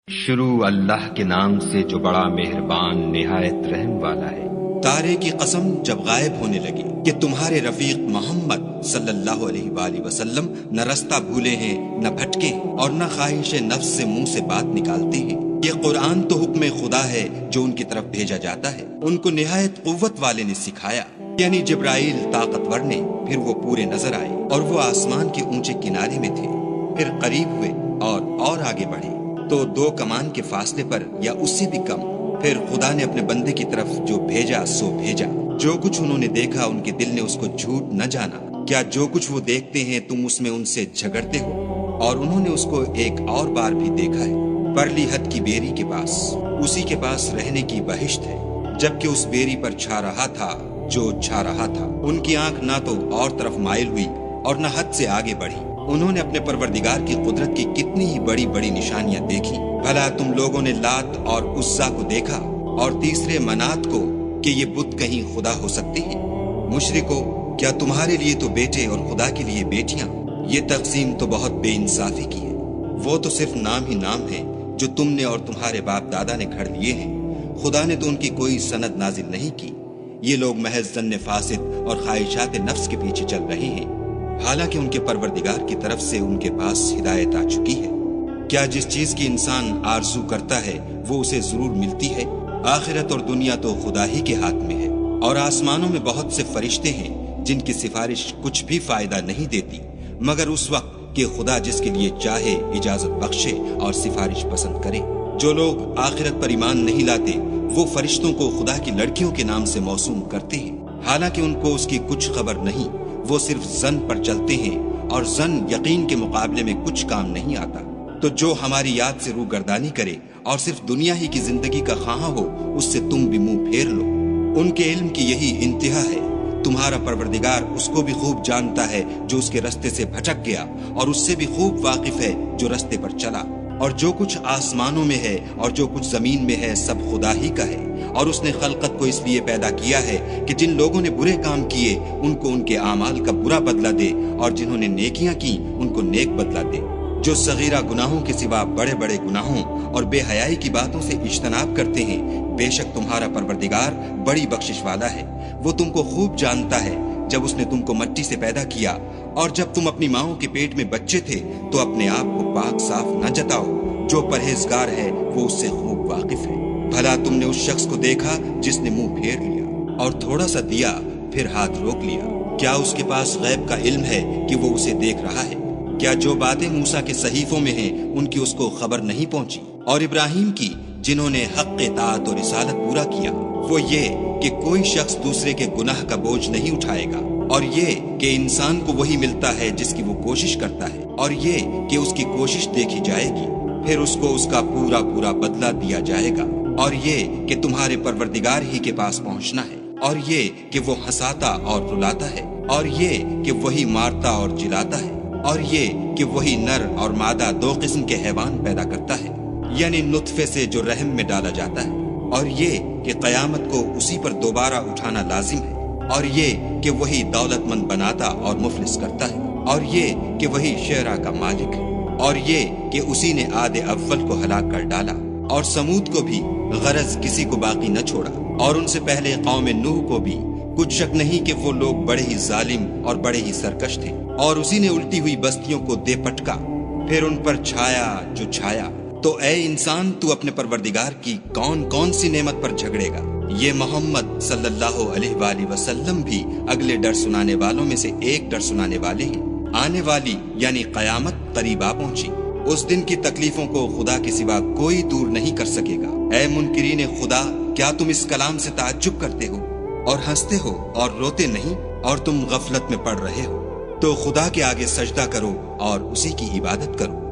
شروع اللہ کے نام سے جو بڑا مہربان نہایت رحم والا ہے۔ تارے کی قسم جب غائب ہونے لگی کہ تمہارے رفیق محمد صلی اللہ علیہ وآلہ وسلم نہ رستہ بھولے ہیں نہ بھٹکے اور نہ خواہش نفس سے منہ سے بات نکالتے ہیں۔ یہ قرآن تو حکم خدا ہے جو ان کی طرف بھیجا جاتا ہے۔ ان کو نہایت قوت والے نے سکھایا، یعنی جبرائیل طاقتور نے۔ پھر وہ پورے نظر آئے اور وہ آسمان کے اونچے کنارے میں تھے، پھر قریب ہوئے اور آگے بڑھے تو 2 کمان کے فاصلے پر یا اس سے بھی کم۔ پھر خدا نے اپنے بندے کی طرف جو بھیجا سو بھیجا۔ جو کچھ انہوں نے دیکھا ان کے دل نے اس کو جھوٹ نہ جانا۔ کیا جو کچھ وہ دیکھتے ہیں تم اس میں ان سے جھگڑتے ہو؟ اور انہوں نے اس کو ایک اور بار بھی دیکھا ہے، پرلی حد کی بیری کے پاس، اسی کے پاس رہنے کی بہشت ہے، جبکہ اس بیری پر چھا رہا تھا جو چھا رہا تھا۔ ان کی آنکھ نہ تو اور طرف مائل ہوئی اور نہ حد سے آگے بڑھی۔ انہوں نے اپنے پروردگار کی قدرت کی کتنی ہی بڑی بڑی نشانیاں دیکھی۔ بھلا تم لوگوں نے لات اور عزا کو دیکھا اور تیسرے منات کو کہ یہ بت کہیں خدا ہو سکتے ہیں؟ مشرکو، کیا تمہارے لیے تو بیٹے اور خدا کے لیے بیٹیاں؟ یہ تقسیم تو بہت بے انصافی کی ہے۔ وہ تو صرف نام ہی نام ہے جو تم نے اور تمہارے باپ دادا نے گھڑ لیے ہیں۔ خدا نے تو ان کی کوئی سند نازل نہیں کی۔ یہ لوگ محض ظن فاسد اور خواہشات نفس کے پیچھے چل رہے ہیں، حالانکہ ان کے پروردگار کی طرف سے ان کے پاس ہدایت آ چکی ہے۔ کیا جس چیز کی انسان آرزو کرتا ہے وہ اسے ضرور ملتی ہے؟ آخرت اور دنیا تو خدا ہی کے ہاتھ میں ہے، اور آسمانوں میں بہت سے فرشتے ہیں جن کی سفارش کچھ بھی فائدہ نہیں دیتی مگر اس وقت کہ خدا جس کے لیے چاہے اجازت بخشے اور سفارش پسند کرے۔ جو لوگ آخرت پر ایمان نہیں لاتے وہ فرشتوں کو خدا کی لڑکیوں کے نام سے موسوم کرتے ہیں، حالانکہ ان کو اس کی کچھ خبر نہیں۔ وہ صرف ظن پر چلتے ہیں اور ظن یقین کے مقابلے میں کچھ کام نہیں آتا۔ تو جو ہماری یاد سے روگردانی کرے اور صرف دنیا ہی کی زندگی کا خواہاں ہو اس سے تم بھی منہ پھیر لو۔ ان کے علم کی یہی انتہا ہے۔ تمہارا پروردگار اس کو بھی خوب جانتا ہے جو اس کے رستے سے بھٹک گیا، اور اس سے بھی خوب واقف ہے جو رستے پر چلا۔ اور جو کچھ آسمانوں میں ہے اور جو کچھ زمین میں ہے سب خدا ہی کا ہے، اور اس نے خلقت کو اس لیے پیدا کیا ہے کہ جن لوگوں نے برے کام کیے ان کو ان کے اعمال کا برا بدلہ دے، اور جنہوں نے نیکیاں کی ان کو نیک بدلہ دے۔ جو صغیرہ گناہوں کے سوا بڑے بڑے گناہوں اور بے حیائی کی باتوں سے اجتناب کرتے ہیں، بے شک تمہارا پروردگار بڑی بخشش والا ہے۔ وہ تم کو خوب جانتا ہے۔ جب اس نے تم کو مٹی سے پیدا کیا اور جب تم اپنی ماؤں کے پیٹ میں بچے تھے تو اپنے آپ کو پاک صاف نہ جتاؤ۔ جو پرہیزگار ہے وہ اس سے خوب واقف ہے۔ بھلا تم نے اس شخص کو دیکھا جس نے منہ پھیر لیا اور تھوڑا سا دیا پھر ہاتھ روک لیا؟ کیا اس کے پاس غیب کا علم ہے کہ وہ اسے دیکھ رہا ہے؟ کیا جو باتیں موسیٰ کے صحیفوں میں ہیں ان کی اس کو خبر نہیں پہنچی؟ اور ابراہیم کی جنہوں نے حق اطاعت اور رسالت پورا کیا، وہ یہ کہ کوئی شخص دوسرے کے گناہ کا بوجھ نہیں اٹھائے گا، اور یہ کہ انسان کو وہی ملتا ہے جس کی وہ کوشش کرتا ہے، اور یہ کہ اس کی کوشش دیکھی جائے گی، پھر اس کو اس کا پورا پورا بدلہ دیا جائے گا، اور یہ کہ تمہارے پروردگار ہی کے پاس پہنچنا ہے، اور یہ کہ وہ ہنساتا اور رلاتا ہے، اور یہ کہ وہی مارتا اور جلاتا ہے، اور یہ کہ وہی نر اور مادہ 2 قسم کے حیوان پیدا کرتا ہے، یعنی نطفے سے جو رحم میں ڈالا جاتا ہے، اور یہ کہ قیامت کو اسی پر دوبارہ اٹھانا لازم ہے، اور یہ کہ وہی دولت مند بناتا اور مفلس کرتا ہے، اور یہ کہ وہی شعرا کا مالک ہے، اور یہ کہ اسی نے عاد اول کو ہلاک کر ڈالا، اور سمود کو بھی غرض کسی کو باقی نہ چھوڑا، اور ان سے پہلے قوم نوح کو بھی۔ کچھ شک نہیں کہ وہ لوگ بڑے ہی ظالم اور بڑے ہی سرکش تھے، اور اسی نے الٹی ہوئی بستیوں کو دے پٹکا، پھر ان پر چھایا جو چھایا۔ تو اے انسان، تو اپنے پروردگار کی کون کون سی نعمت پر جھگڑے گا؟ یہ محمد صلی اللہ علیہ وآلہ وسلم بھی اگلے ڈر سنانے والوں میں سے ایک ڈر سنانے والے ہیں۔ آنے والی یعنی قیامت قریب آ پہنچی۔ اس دن کی تکلیفوں کو خدا کے سوا کوئی دور نہیں کر سکے گا۔ اے منکرین خدا، کیا تم اس کلام سے تعجب کرتے ہو اور ہنستے ہو اور روتے نہیں، اور تم غفلت میں پڑ رہے ہو؟ تو خدا کے آگے سجدہ کرو اور اسی کی عبادت کرو۔